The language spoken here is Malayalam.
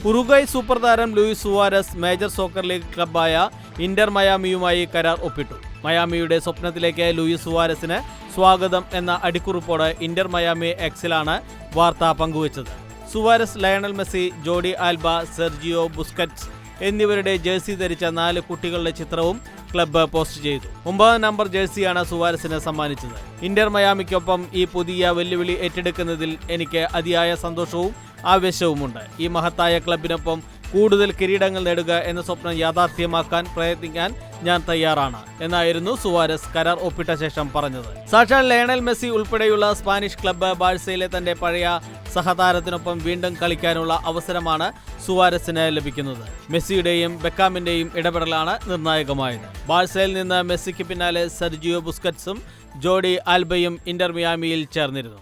ഉറുഗ്വായ് സൂപ്പർ താരം Luis Suarez major soccer league ക്ലബ്ബായ ഇന്റർ മയാമിയുമായി കരാർ ഒപ്പിട്ടു. മയാമിയുടെ സ്വപ്നത്തിലേക്ക് ലൂയിസ് സുവാരസിന് സ്വാഗതം എന്ന അടിക്കുറിപ്പോടെ ഇന്റർ മയാമി എക്സിലാണ് വാർത്ത പങ്കുവച്ചത്. Suarez, Lionel Messi, Jordi Alba, Sergio Busquets എന്നിവരുടെ ജേഴ്സി ധരിച്ച 4 കുട്ടികളുടെ ചിത്രവും ക്ലബ്ബ് പോസ്റ്റ് ചെയ്തു. 9 നമ്പർ ജേഴ്സിയാണ് സുവാരസിന് സമ്മാനിച്ചത്. ഇന്റർ മയാമിക്കൊപ്പം ഈ പുതിയ വെല്ലുവിളി ഏറ്റെടുക്കുന്നതിൽ എനിക്ക് അതിയായ സന്തോഷവും ആവേശവുമുണ്ട്. ഈ മഹത്തായ ക്ലബിനൊപ്പം കൂടുതൽ കിരീടങ്ങൾ നേടുക എന്ന സ്വപ്നം യാഥാർത്ഥ്യമാക്കാൻ പ്രയത്നിക്കാൻ ഞാൻ തയ്യാറാണ് എന്നായിരുന്നു സുവാരസ് കരാർ ഒപ്പിട്ട ശേഷം പറഞ്ഞത്. സാക്ഷാൽ ലയണൽ മെസ്സി ഉൾപ്പെടെയുള്ള സ്പാനിഷ് ക്ലബ്ബ് ബാഴ്സയിലെ തന്റെ പഴയ സഹതാരത്തിനൊപ്പം വീണ്ടും കളിക്കാനുള്ള അവസരമാണ് സുവാരസിന് ലഭിക്കുന്നത്. മെസ്സിയുടെയും ബെക്കാമിന്റെയും ഇടപെടലാണ് നിർണായകമായത്. ബാഴ്സയിൽ നിന്ന് മെസ്സിക്ക് പിന്നാലെ സെർജിയോ ബുസ്കറ്റ്സും ജോഡി ആൽബയും ഇന്റർ മിയാമിയിൽ ചേർന്നിരുന്നു.